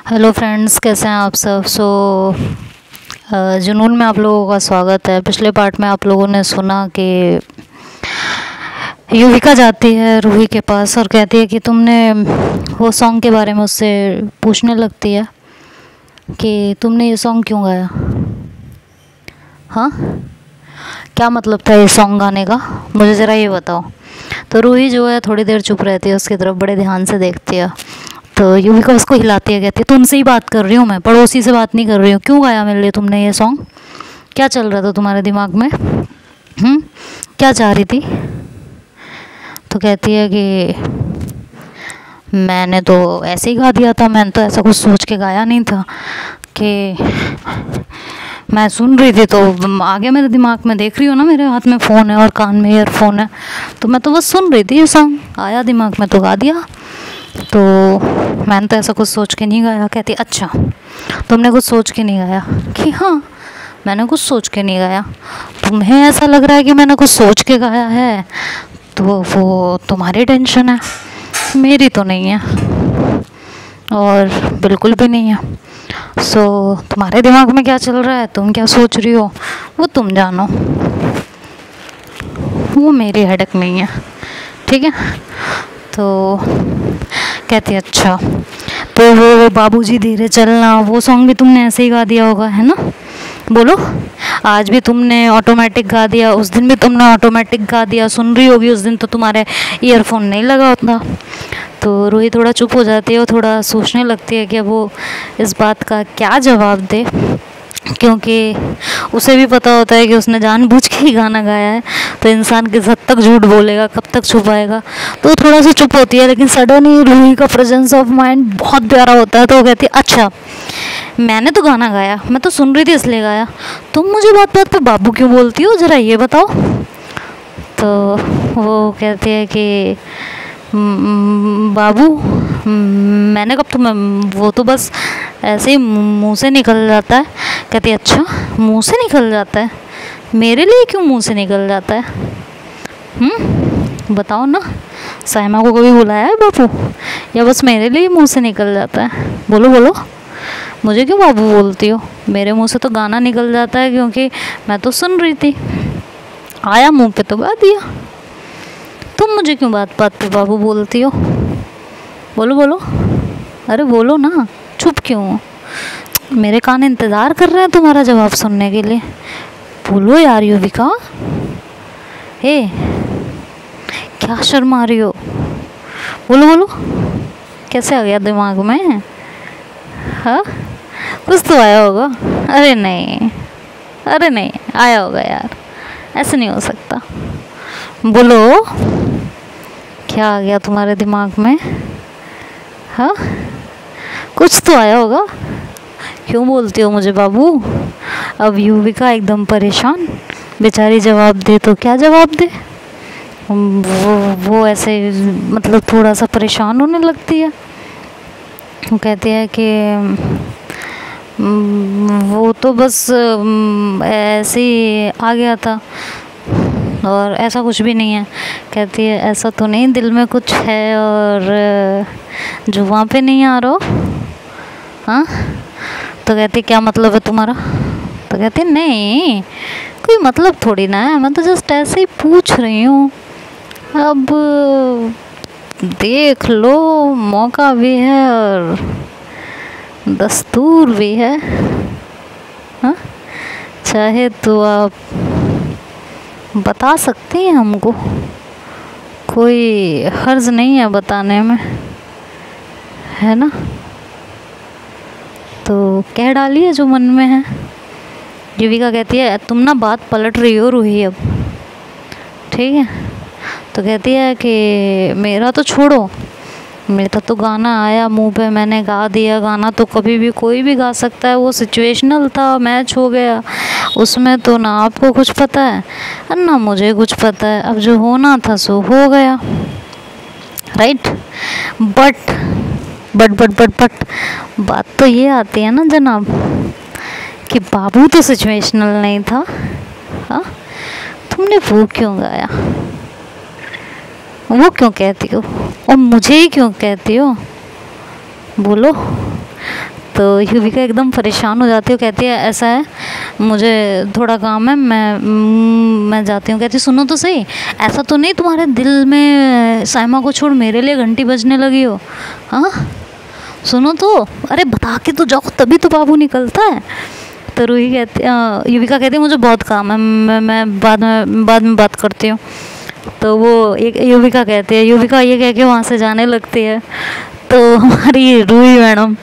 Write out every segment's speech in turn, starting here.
Hello friends, कैसे हैं आप सब। जुनून में आप लोगों का स्वागत है। पिछले पार्ट में आप लोगों ने सुना कि युविका जाती है रूही के पास और कहती है कि तुमने वो सॉन्ग के बारे में उससे पूछने लगती है कि तुमने ये सॉन्ग क्यों गाया। हाँ, क्या मतलब था ये सॉन्ग गाने का, मुझे ज़रा ये बताओ। तो रूही जो है थोड़ी देर चुप रहती है, उसकी तरफ बड़े ध्यान से देखती है। तो युविका उसको हिलाती है, कहती है तुमसे ही बात कर रही हूँ मैं, पड़ोसी से बात नहीं कर रही हूँ। क्यों गाया मेरे लिए तुमने ये सॉन्ग, क्या चल रहा था तुम्हारे दिमाग में, क्या चाह रही थी। तो कहती है कि मैंने तो ऐसे ही गा दिया था, मैंने तो ऐसा कुछ सोच के गाया नहीं था, कि मैं सुन रही थी तो आगे मेरे दिमाग में, देख रही हो ना मेरे हाथ में फ़ोन है और कान में ईयरफोन है, तो मैं तो बस सुन रही थी, ये सॉन्ग आया दिमाग में तो गा दिया, तो मैंने तो ऐसा कुछ सोच के नहीं गाया। कहती अच्छा, तुमने कुछ सोच के नहीं गाया। कि हाँ, मैंने कुछ सोच के नहीं गाया। तुम्हें ऐसा लग रहा है कि मैंने कुछ सोच के गाया है तो वो तुम्हारी टेंशन है, मेरी तो नहीं है और बिल्कुल भी नहीं है। तुम्हारे दिमाग में क्या चल रहा है, तुम क्या सोच रही हो, वो तुम जानो, वो मेरी हेडेक नहीं है, ठीक है। तो कहती है अच्छा, तो वो बाबूजी धीरे चलना, वो सॉन्ग भी तुमने ऐसे ही गा दिया होगा, है ना। बोलो, आज भी तुमने ऑटोमेटिक गा दिया, उस दिन भी तुमने ऑटोमेटिक गा दिया। सुन रही होगी उस दिन तो तुम्हारे ईयरफोन नहीं लगा होता। तो रूही थोड़ा चुप हो जाती है और थोड़ा सोचने लगती है कि वो इस बात का क्या जवाब दे, क्योंकि उसे भी पता होता है कि उसने जानबूझ के ही गाना गाया है, तो इंसान किस हद तक झूठ बोलेगा, कब तक छुपाएगा। तो थोड़ा सा चुप होती है, लेकिन सडन ही रूही का प्रेजेंस ऑफ माइंड बहुत प्यारा होता है। तो वो कहती है अच्छा, मैंने तो गाना गाया, मैं तो सुन रही थी इसलिए गाया, तुम मुझे बात बात पे बाबू क्यों बोलती हो, ज़रा ये बताओ। तो वो कहती है कि बाबू, मैंने कब तुम्हें, वो तो बस ऐसे ही मुंह से निकल जाता है। कहती है अच्छा, मुंह से निकल जाता है, मेरे लिए क्यों मुंह से निकल जाता है, बताओ ना। साइमा को कभी बुलाया है बाबू, या बस मेरे लिए मुंह से निकल जाता है। बोलो बोलो, मुझे क्यों बाबू बोलती हो, मेरे मुंह से तो गाना निकल जाता है, क्योंकि मैं तो सुन रही थी, आया मुंह पे तो गा दिया। तुम मुझे क्यों बात बात पे बाबू बोलती हो, बोलो बोलो, अरे बोलो ना, चुप क्यों हो, मेरे कान इंतज़ार कर रहे हैं तुम्हारा जवाब सुनने के लिए। बोलो यार युविका, हे क्या शर्मा रही हो, बोलो बोलो, कैसे आ गया दिमाग में, हाँ कुछ तो आया होगा। अरे नहीं, अरे नहीं आया होगा यार, ऐसे नहीं हो सकता। बोलो, क्या आ गया तुम्हारे दिमाग में, हाँ कुछ तो आया होगा, क्यों बोलती हो मुझे बाबू। अब युविका एकदम परेशान, बेचारी जवाब दे तो क्या जवाब दे। वो ऐसे मतलब थोड़ा सा परेशान होने लगती है। वो कहती है कि वो तो बस ऐसे ही आ गया था और ऐसा कुछ भी नहीं है। कहती है ऐसा तो नहीं, दिल में कुछ है और जुबां पे नहीं आ रहा हो, हाँ। तो कहती क्या मतलब है तुम्हारा। तो कहती नहीं, कोई मतलब थोड़ी ना है, मैं तो जस्ट ऐसे ही पूछ रही हूँ। अब देख लो, मौका भी है और दस्तूर भी है, हाँ, चाहे तो आप बता सकती हैं हमको, कोई हर्ज नहीं है बताने में, है ना। तो कह डालिए जो मन में है। युविका कहती है तुम ना बात पलट रही हो रूही अब, ठीक है। तो कहती है कि मेरा तो छोड़ो, मेरा तो गाना आया मुंह पे, मैंने गा दिया। गाना तो कभी भी कोई भी गा सकता है, वो सिचुएशनल था, मैच हो गया, उसमें तो ना आपको कुछ पता है और ना मुझे कुछ पता है। अब जो होना था सो हो गया, राइट। बट बात तो ये आती है ना जनाब, कि बाबू तो सिचुएशनल नहीं था, हाँ, तुमने वो क्यों गाया, वो क्यों कहती हो और मुझे ही क्यों कहती हो, बोलो। तो युविका एकदम परेशान हो जाती है, कहती है ऐसा है मुझे थोड़ा काम है, मैं जाती हूँ। कहती सुनो तो सही, ऐसा तो नहीं तुम्हारे दिल में साइमा को छोड़ मेरे लिए घंटी बजने लगी हो? हाँ सुनो तो, अरे बता के तो जाओ, तभी तो बाबू निकलता है। तो रूही कहती युविका कहती है मुझे बहुत काम है, मैं बाद में बात करती हूँ। तो वो एक युविका कहती है, युविका ये कह के वहाँ से जाने लगती है। तो हमारी रूही मैडम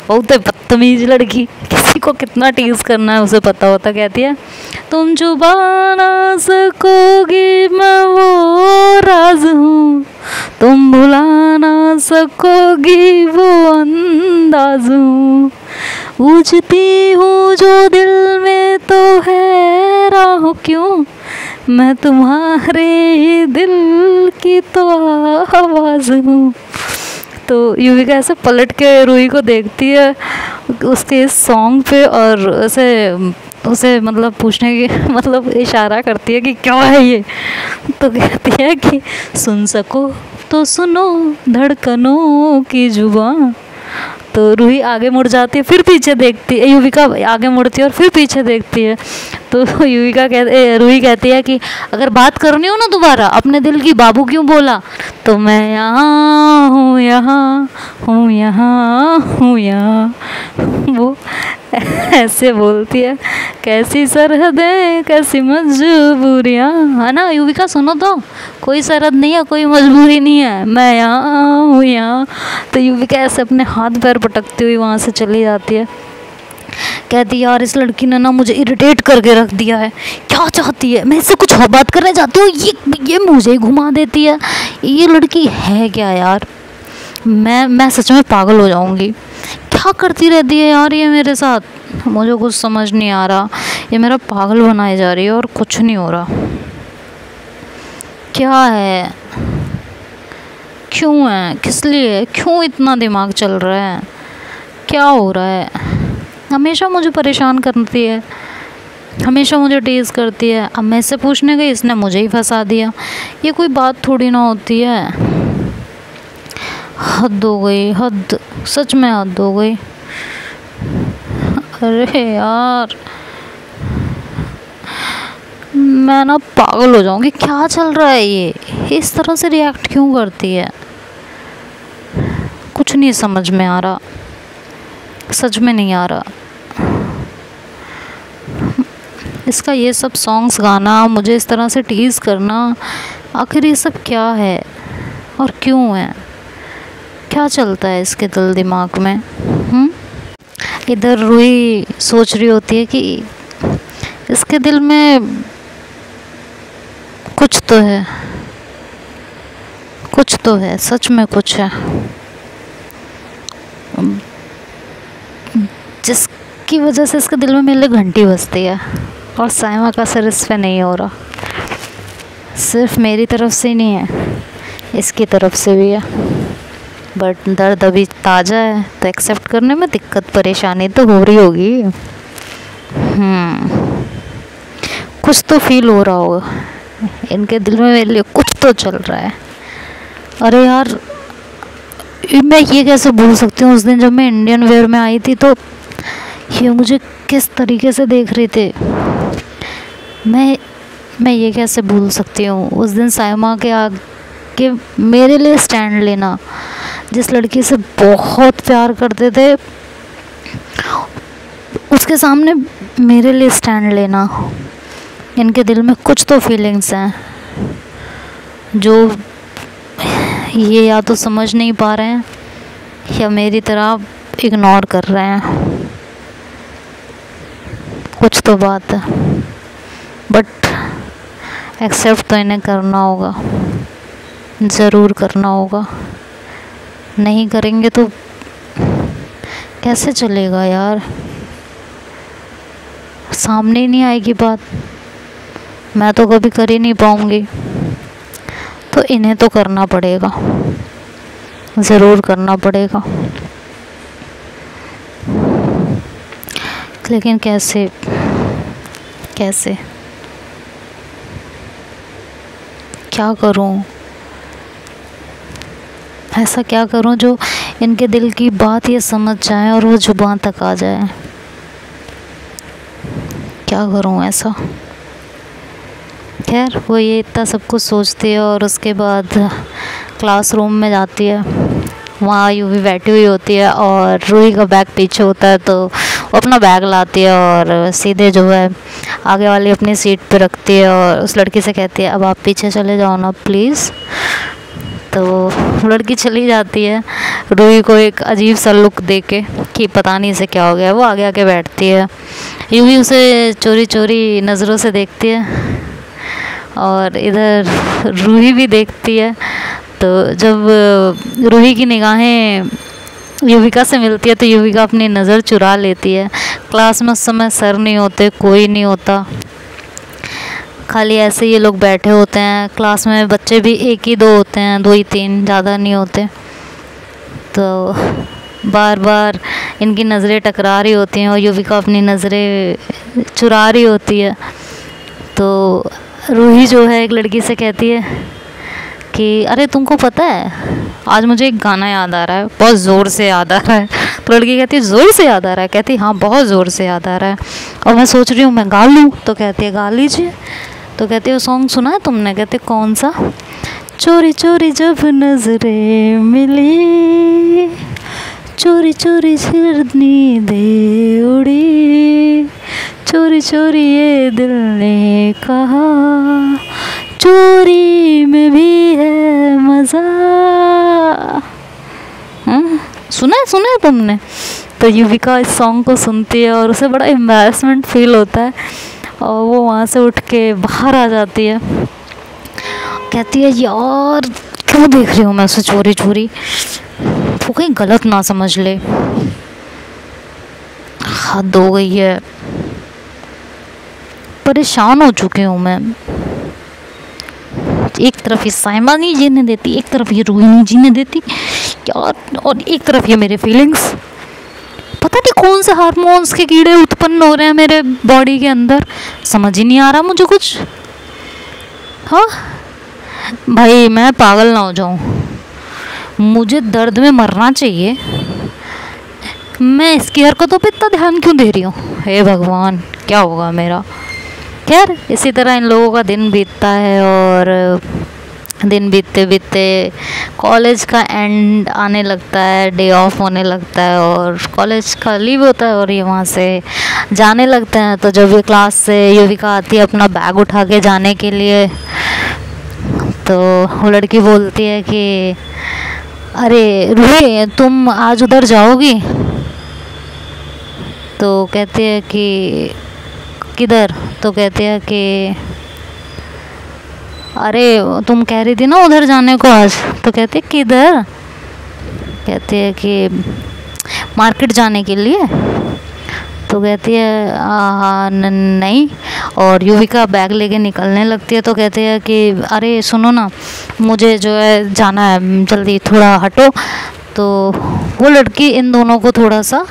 बहुत बदतमीज लड़की, किसी को कितना टीज करना है उसे पता होता, कहती है तुम छुपा ना सकोगी मैं वो राज हूँ, तुम भुला ना सकोगी वो अंदाज हूँ, पूछती हूँ जो दिल में तो है राह क्यों, मैं तुम्हारे ही दिल की तो आवाज़ हूँ। तो युविका ऐसे पलट के रूही को देखती है उसके इस सॉन्ग पे और उसे मतलब पूछने की मतलब इशारा करती है कि क्या है ये। तो कहती है कि सुन सको तो सुनो धड़कनों की जुबान। तो रूही आगे मुड़ जाती है, फिर पीछे देखती है, युविका आगे मुड़ती है और फिर पीछे देखती है। तो रूही कहती है कि अगर बात करनी हो ना दोबारा, अपने दिल की बाबू क्यों बोला, तो मैं यहाँ हूँ, यहाँ हूँ, यहाँ हूँ, यहाँ। वो ऐसे बोलती है, कैसी सरहदें कैसी मजबूरियाँ, है ना युविका सुनो तो, कोई सरहद नहीं है, कोई मजबूरी नहीं है, मैं यहाँ हूँ, यहाँ। तो युविका ऐसे अपने हाथ पैर पटकती हुई वहाँ से चली जाती है। कहती यार इस लड़की ने ना मुझे इरिटेट करके रख दिया है, क्या चाहती है, मैं इससे कुछ और बात करने जाती हूँ ये मुझे घुमा देती है, ये लड़की है क्या यार, मैं सच में पागल हो जाऊँगी, क्या करती रहती है यार ये मेरे साथ, मुझे कुछ समझ नहीं आ रहा, ये मेरा पागल बनाई जा रही है और कुछ नहीं हो रहा, क्या है, क्यों है, किस लिए, क्यों इतना दिमाग चल रहा है, क्या हो रहा है, हमेशा मुझे परेशान करती है, हमेशा मुझे टीज़ करती है। अब मैं इससे पूछने गई, इसने मुझे ही फंसा दिया, ये कोई बात थोड़ी ना होती है, हद हो गई, हद, सच में हद हो गई। अरे यार मैं ना पागल हो जाऊंगी, क्या चल रहा है ये, इस तरह से रिएक्ट क्यों करती है, कुछ नहीं समझ में आ रहा, सच में नहीं आ रहा। इसका ये सब सॉन्ग्स गाना, मुझे इस तरह से टीज़ करना, आखिर ये सब क्या है और क्यों है, क्या चलता है इसके दिल दिमाग में। इधर रूही सोच रही होती है कि इसके दिल में कुछ तो है, कुछ तो है, सच में कुछ है, जिसकी वजह से इसके दिल में मेरे लिए घंटी बजती है और साइमा का असर इस पे नहीं हो रहा। सिर्फ मेरी तरफ से ही नहीं है, इसकी तरफ से भी है, बट दर्द अभी ताज़ा है तो एक्सेप्ट करने में दिक्कत परेशानी तो हो रही होगी। कुछ तो फील हो रहा होगा इनके दिल में, मेरे लिए कुछ तो चल रहा है। अरे यार मैं ये कैसे भूल सकती हूँ, उस दिन जब मैं इंडियन वेयर में आई थी तो ये मुझे किस तरीके से देख रहे थे, मैं ये कैसे भूल सकती हूँ। उस दिन साइमा के आगे मेरे लिए स्टैंड लेना, जिस लड़की से बहुत प्यार करते थे उसके सामने मेरे लिए स्टैंड लेना, इनके दिल में कुछ तो फीलिंग्स हैं जो ये या तो समझ नहीं पा रहे हैं या मेरी तरह इग्नोर कर रहे हैं, कुछ तो बात है, बट एक्सेप्ट तो इन्हें करना होगा, ज़रूर करना होगा, नहीं करेंगे तो कैसे चलेगा यार, सामने ही नहीं आएगी बात, मैं तो कभी कर ही नहीं पाऊँगी, तो इन्हें तो करना पड़ेगा, ज़रूर करना पड़ेगा, लेकिन कैसे कैसे क्या करूं, ऐसा क्या करूं जो इनके दिल की बात ये समझ जाए और वो जुबान तक आ जाए। क्या करूँ ऐसा। खैर वो ये इतना सब कुछ सोचती है और उसके बाद क्लासरूम में जाती है। वहाँ यूवी बैठी हुई होती है और रूही का बैग पीछे होता है, तो वो अपना बैग लाती है और सीधे जो है आगे वाली अपनी सीट पे रखती है और उस लड़की से कहती है अब आप पीछे चले जाओ ना प्लीज़। तो लड़की चली जाती है रूही को एक अजीब सा लुक दे के कि पता नहीं इसे क्या हो गया। वो आगे आके बैठती है, यूवी उसे चोरी चोरी नज़रों से देखती है और इधर रूही भी देखती है। तो जब रूही की निगाहें युविका से मिलती है तो युविका अपनी नज़र चुरा लेती है। क्लास में उस समय सर नहीं होते, कोई नहीं होता, खाली ऐसे ये लोग बैठे होते हैं। क्लास में बच्चे भी एक ही दो होते हैं, दो ही तीन, ज़्यादा नहीं होते। तो बार बार इनकी नज़रें टकरा रही होती हैं और युविका अपनी नज़रें चुरा रही होती है। तो रूही जो है एक लड़की से कहती है कि अरे तुमको पता है आज मुझे एक गाना याद आ रहा है, बहुत ज़ोर से याद आ रहा है। तो लड़की कहती है ज़ोर से याद आ रहा है? कहती हाँ बहुत ज़ोर से याद आ रहा है और मैं सोच रही हूँ मैं गा लूँ। तो कहती है गा लीजिए। तो कहती है वो सॉन्ग सुना है तुमने? कहते कौन सा? चोरी चोरी जब नजरें मिली, चोरी चोरी सिरनी दे उड़ी, चोरी चोरी ये दिल ने कहा, चोरी में भी है मज़ा। सुना है तुमने? तो युविका इस सॉन्ग को सुनती है और उसे बड़ा एम्बैरसमेंट फील होता है और वो वहाँ से उठ के बाहर आ जाती है। कहती है यार क्यों देख रही हूँ मैं उसे चोरी चोरी, वो कहीं गलत ना समझ ले, हद हो गई है, परेशान हो चुकी हूँ मैं। एक तरफ ये साइमा नहीं जीने देती, एक तरफ ये रूही नहीं जीने देती यार, और एक तरफ ये मेरे फीलिंग्स। पता नहीं कौन से हार्मोन्स के कीड़े उत्पन्न हो रहे हैं मेरे बॉडी के अंदर, समझ ही नहीं आ रहा मुझे कुछ। हाँ भाई मैं पागल ना हो जाऊं, मुझे दर्द में मरना चाहिए, मैं इसकी हरकतों पे इतना ध्यान क्यों दे रही हूँ? हे भगवान क्या होगा मेरा। खैर इसी तरह इन लोगों का दिन बीतता है और दिन बीतते बीतते कॉलेज का एंड आने लगता है, डे ऑफ होने लगता है और कॉलेज का लीव होता है और ये वहाँ से जाने लगते हैं। तो जब ये क्लास से युविका आती है अपना बैग उठा के जाने के लिए, तो वो लड़की बोलती है कि अरे रूही तुम आज उधर जाओगी? तो कहती है कि किधर? तो कहती है कि अरे तुम कह रही थी ना उधर जाने को आज। तो कहती है किधर? कहती है कि मार्केट जाने के लिए। तो कहती है हाँ नहीं, और युविका बैग लेके निकलने लगती है। तो कहती है कि अरे सुनो ना मुझे जो है जाना है, जल्दी थोड़ा हटो। तो वो लड़की इन दोनों को थोड़ा सा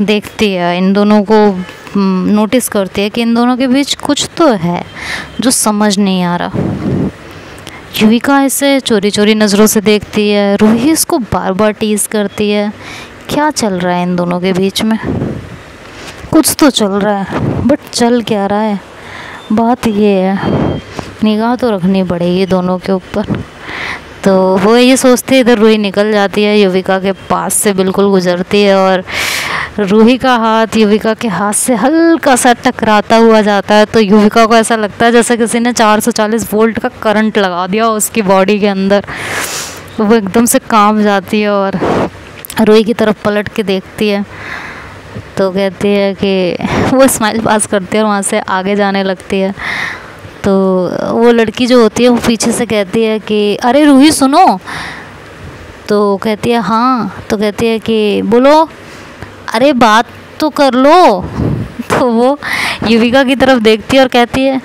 देखती है, इन दोनों को नोटिस करती है कि इन दोनों के बीच कुछ तो है जो समझ नहीं आ रहा। युविका इसे चोरी चोरी नज़रों से देखती है, रूही इसको बार बार टीज करती है। क्या चल रहा है इन दोनों के बीच में? कुछ तो चल रहा है बट चल क्या रहा है? बात ये है निगाह तो रखनी पड़ेगी दोनों के ऊपर। तो वो ये सोचते इधर रूही निकल जाती है, युविका के पास से बिल्कुल गुजरती है और रूही का हाथ युविका के हाथ से हल्का सा टकराता हुआ जाता है। तो युविका को ऐसा लगता है जैसे किसी ने 440 वोल्ट का करंट लगा दिया उसकी बॉडी के अंदर। वो एकदम से कांप जाती है और रूही की तरफ पलट के देखती है। तो कहती है कि वो स्माइल पास करती है और वहाँ से आगे जाने लगती है। तो वो लड़की जो होती है वो पीछे से कहती है कि अरे रूही सुनो। तो कहती है हाँ। तो कहती है कि बोलो, अरे बात तो कर लो। तो वो युविका की तरफ देखती है और कहती है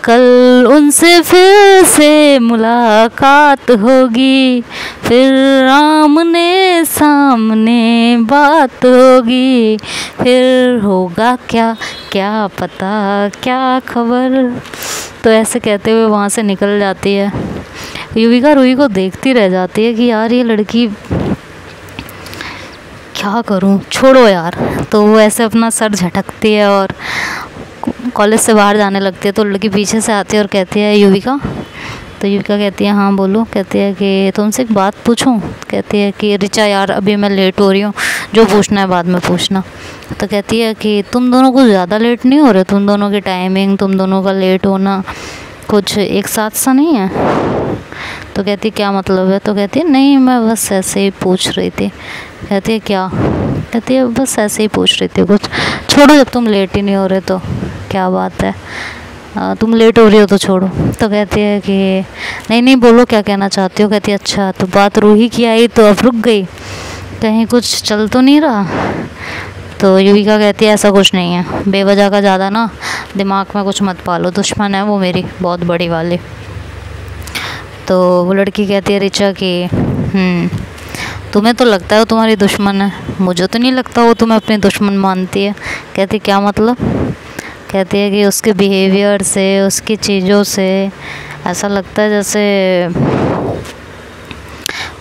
कल उनसे फिर से मुलाकात होगी, फिर आमने सामने बात होगी, फिर होगा क्या क्या पता क्या खबर। तो ऐसे कहते हुए वहाँ से निकल जाती है। युविका रूही को देखती रह जाती है कि यार ये लड़की, क्या करूं, छोड़ो यार। तो वो ऐसे अपना सर झटकती है और कॉलेज से बाहर जाने लगती है। तो लड़की पीछे से आती है और कहती है युविका। तो युविका कहती है हाँ बोलो। कहती है कि तुमसे एक बात पूछूं। कहती है कि ऋचा यार अभी मैं लेट हो रही हूँ, जो पूछना है बाद में पूछना। तो कहती है कि तुम दोनों कुछ ज़्यादा लेट नहीं हो रहे, तुम दोनों की टाइमिंग, तुम दोनों का लेट होना कुछ एक साथ सा नहीं है। तो कहती क्या मतलब है। तो कहती है नहीं मैं बस ऐसे ही पूछ रही थी। कहती है क्या। कहती है बस ऐसे ही पूछ रही थी कुछ, छोड़ो जब तुम लेट ही नहीं हो रहे तो क्या बात है, तुम लेट हो रही हो तो छोड़ो। तो कहती है कि नहीं नहीं बोलो क्या कहना चाहती हो। कहती है अच्छा तो बात रूही की आई तो अब रुक गई, कहीं कुछ चल तो नहीं रहा। तो युविका कहती है ऐसा कुछ नहीं है, बेवजह का ज़्यादा ना दिमाग में कुछ मत पालो, दुश्मन है वो मेरी बहुत बड़ी वाली। तो वो लड़की कहती है ऋचा कि तुम्हें तो लगता है वो तुम्हारी दुश्मन है, मुझे तो नहीं लगता वो तुम्हें अपनी दुश्मन मानती है। कहती क्या मतलब। कहती है कि उसके बिहेवियर से, उसकी चीज़ों से ऐसा लगता है जैसे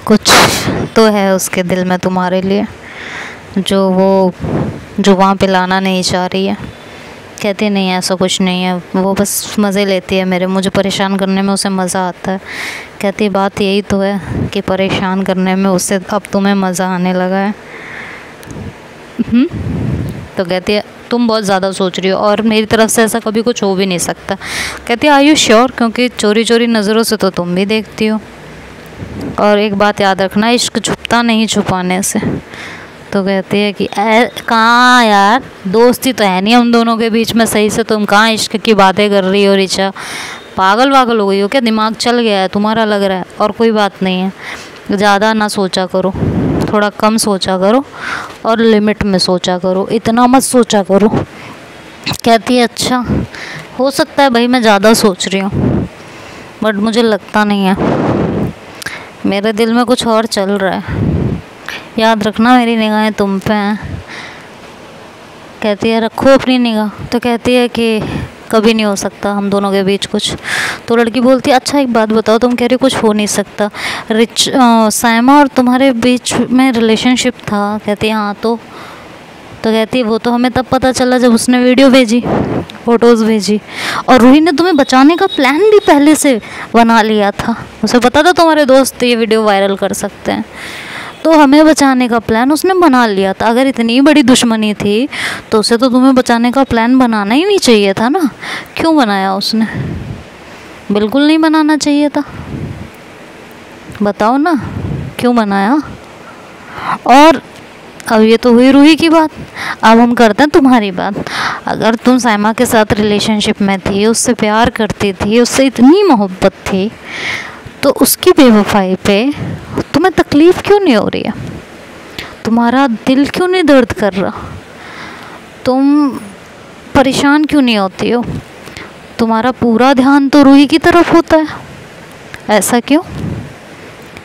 कुछ तो है उसके दिल में तुम्हारे लिए, जो वो जुबान पे लाना नहीं चाह रही है। कहती नहीं ऐसा कुछ नहीं है, वो बस मज़े लेती है मेरे, मुझे परेशान करने में उसे मज़ा आता है। कहती बात यही तो है कि परेशान करने में उसे अब तुम्हें मज़ा आने लगा है। तो कहती है तुम बहुत ज़्यादा सोच रही हो और मेरी तरफ से ऐसा कभी कुछ हो भी नहीं सकता। कहती है आर यू श्योर, क्योंकि चोरी चोरी नज़रों से तो तुम भी देखती हो, और एक बात याद रखना इश्क छुपता नहीं छुपाने से। तो कहती है कि कहाँ यार, दोस्ती तो है नहीं हम दोनों के बीच में सही से, तुम कहाँ इश्क की बातें कर रही हो ऋचा, पागल वागल हो गई हो क्या, दिमाग चल गया है तुम्हारा लग रहा है। और कोई बात नहीं है, ज़्यादा ना सोचा करो, थोड़ा कम सोचा करो और लिमिट में सोचा करो, इतना मत सोचा करो। कहती है अच्छा हो सकता है भाई मैं ज़्यादा सोच रही हूँ, बट मुझे लगता नहीं है, मेरे दिल में कुछ और चल रहा है, याद रखना मेरी निगाहें तुम पे हैं। कहती है रखो अपनी निगाह। तो कहती है कि कभी नहीं हो सकता हम दोनों के बीच कुछ। तो लड़की बोलती है अच्छा एक बात बताओ, तुम कह रही हो कुछ हो नहीं सकता, सायमा और तुम्हारे बीच में रिलेशनशिप था। कहती है हाँ तो कहती है वो तो हमें तब पता चला जब उसने वीडियो भेजी, फ़ोटोज़ भेजी, और रूही ने तुम्हें बचाने का प्लान भी पहले से बना लिया था, उसे पता था तुम्हारे दोस्त ये वीडियो वायरल कर सकते हैं, तो हमें बचाने का प्लान उसने बना लिया था। अगर इतनी बड़ी दुश्मनी थी तो उसे तो तुम्हें बचाने का प्लान बनाना ही नहीं चाहिए था ना, क्यों बनाया उसने, बिल्कुल नहीं बनाना चाहिए था, बताओ ना क्यों बनाया। और अब ये तो हुई रूही की बात, अब हम करते हैं तुम्हारी बात। अगर तुम सायमा के साथ रिलेशनशिप में थी, उससे प्यार करती थी, उससे इतनी मोहब्बत थी, तो उसकी बेवफाई पे तुम्हें तकलीफ़ क्यों नहीं हो रही है, तुम्हारा दिल क्यों नहीं दर्द कर रहा, तुम परेशान क्यों नहीं होती हो, तुम्हारा पूरा ध्यान तो रूही की तरफ होता है, ऐसा क्यों,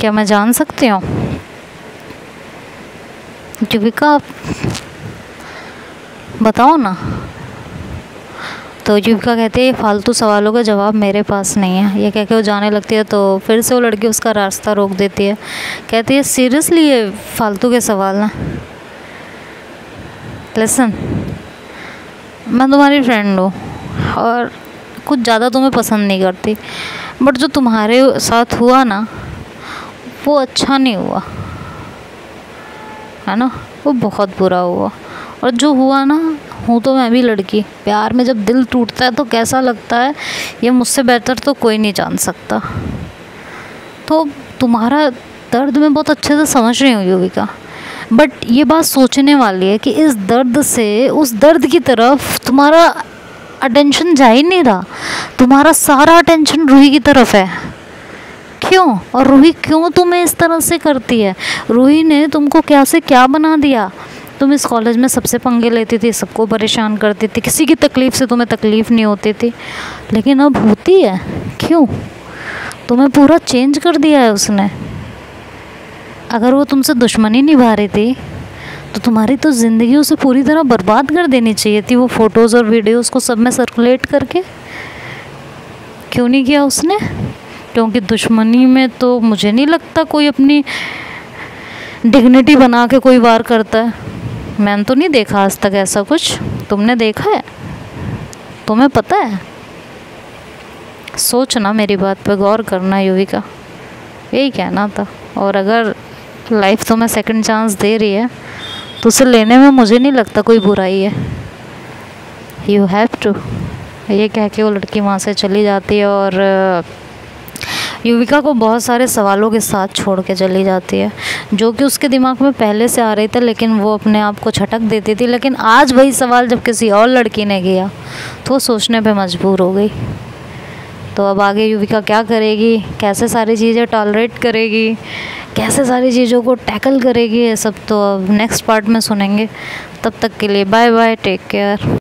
क्या मैं जान सकती हूँ। युविका बताओ ना। तो युविका कहती है फालतू सवालों का जवाब मेरे पास नहीं है, ये कह के वो जाने लगती है। तो फिर से वो लड़की उसका रास्ता रोक देती है, कहती है सीरियसली ये फालतू के सवाल हैं, लिसन मैं तुम्हारी फ्रेंड हूँ और कुछ ज़्यादा तुम्हें पसंद नहीं करती, बट जो तुम्हारे साथ हुआ ना वो अच्छा नहीं हुआ है ना, वो बहुत बुरा हुआ। और जो हुआ ना, हूँ तो मैं भी लड़की, प्यार में जब दिल टूटता है तो कैसा लगता है ये मुझसे बेहतर तो कोई नहीं जान सकता। तो तुम्हारा दर्द मैं बहुत अच्छे से समझ रही हूँ युविका, बट ये बात सोचने वाली है कि इस दर्द से उस दर्द की तरफ तुम्हारा अटेंशन जा ही नहीं रहा, तुम्हारा सारा अटेंशन रूही की तरफ है। क्यों, और रूही क्यों तुम्हें इस तरह से करती है, रूही ने तुमको क्या से क्या बना दिया। तुम इस कॉलेज में सबसे पंगे लेती थी, सबको परेशान करती थी, किसी की तकलीफ़ से तुम्हें तकलीफ़ नहीं होती थी, लेकिन अब होती है। क्यों, तुम्हें पूरा चेंज कर दिया है उसने। अगर वो तुमसे दुश्मनी निभा रही थी तो तुम्हारी तो ज़िंदगी उसे पूरी तरह बर्बाद कर देनी चाहिए थी, वो फ़ोटोज़ और वीडियोज़ को सब में सर्कुलेट करके। क्यों नहीं किया उसने, क्योंकि दुश्मनी में तो मुझे नहीं लगता कोई अपनी डिग्निटी बना के कोई वार करता है। मैंने तो नहीं देखा आज तक ऐसा कुछ। तुमने देखा है? तुम्हें पता है? सोचना, मेरी बात पे गौर करना युविका, यही कहना था। और अगर लाइफ तुम्हें सेकंड चांस दे रही है तो उसे लेने में मुझे नहीं लगता कोई बुराई है। यू हैव टू, ये कह के वो लड़की वहाँ से चली जाती है और युविका को बहुत सारे सवालों के साथ छोड़ के चली जाती है, जो कि उसके दिमाग में पहले से आ रही थे, लेकिन वो अपने आप को छटक देती थी। लेकिन आज वही सवाल जब किसी और लड़की ने किया तो वो सोचने पे मजबूर हो गई। तो अब आगे युविका क्या करेगी, कैसे सारी चीज़ें टॉलरेट करेगी, कैसे सारी चीज़ों को टैकल करेगी, ये सब तो अब नेक्स्ट पार्ट में सुनेंगे। तब तक के लिए बाय बाय, टेक केयर।